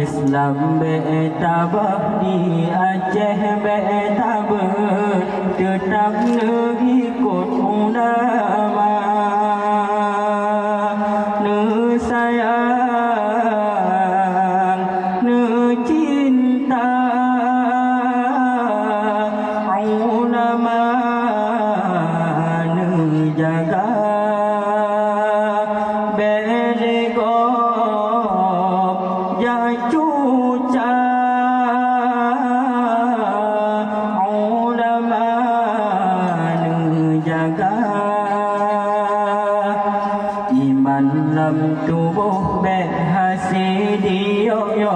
Islam betabah di Aceh betaber tetap ikut ulama ne sayang ne cinta ulama ne jaga belego ya cuca ulama ne jaga iman lam tubuh berhasil yo yo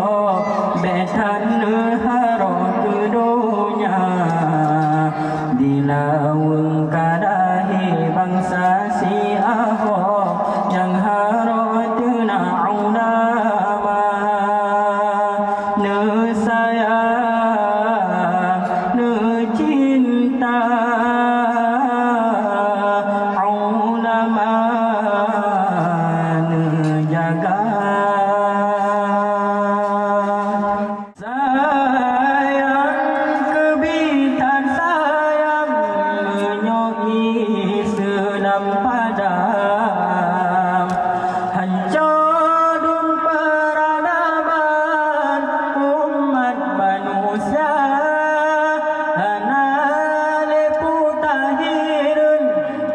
betan harok dunia dilawung kadahi bangsa si ahok yang harok tuna ulama ne sayang ne cinta ulama ne jaga sayang kebitan sayang menyoi senam padam hancurun peradaban umat manusia hanale putahirun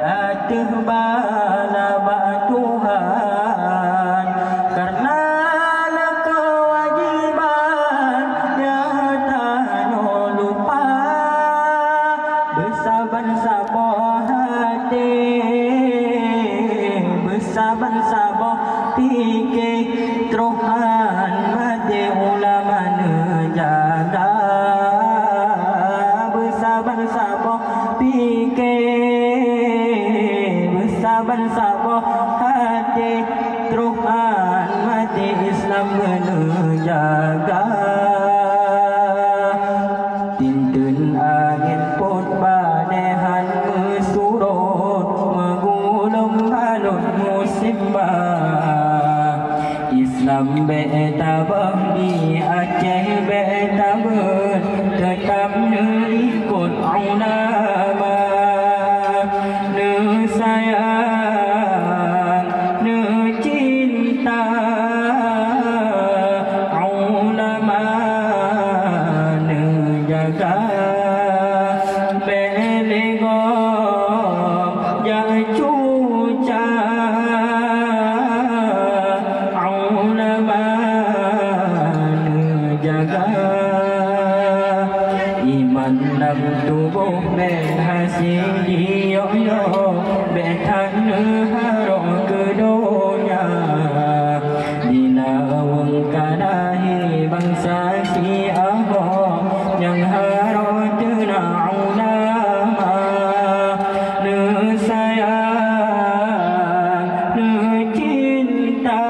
atuh bala Tuhan karena kewajiban nyata no lupa bersabar-sabar hati bersabar-sabar fikir teruhan mati ulama nejaga bersabar-sabar fikir bersabar-sabar hati teruhan mati Islam menejaga tintun angin put badehan surut menggulung halus musibah Islam betabah di Aceh betaber tetap ikut ulama ne sayang ne cinta ulama ne jaga belego ya cuca ulama ne jaga iman lam tubuh berhasil yo yo betan harok kedunya dilawung kadahi bangsa si ahok yang harok tuna ulama ne sayang ne cinta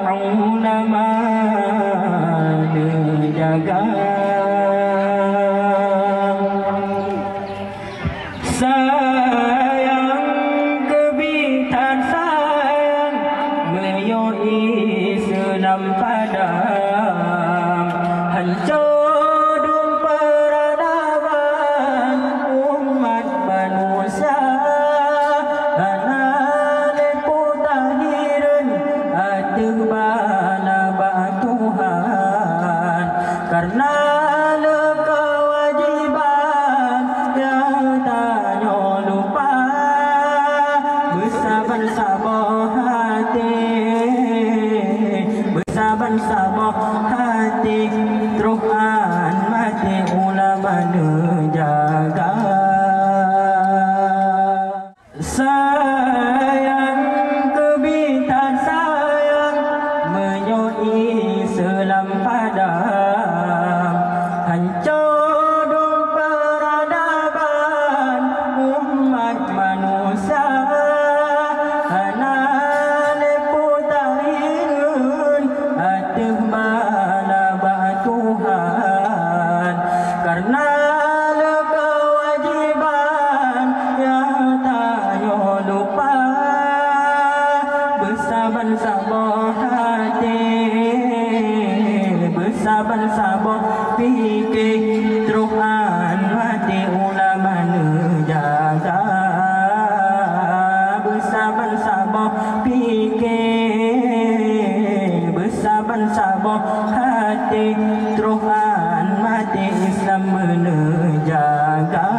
ulama ne jaga sayang kebitan sayang menyoi senam padam hancurun peradaban umat manusia hanale putahirun atuh bala Tuhan karena kewajiban nyata lupa bersabar-sabar hati bersabar-sabar hati teruhan mati ulama nejaga sayang kebitan sayang menyoi selam padam hancurun peradaban umat manusia hanale putahirun atuh bala saban saboh fikir teruhan mati ulama jaga bersaban saboh fikir bersaban saboh hati teruhan mati Islam menjaga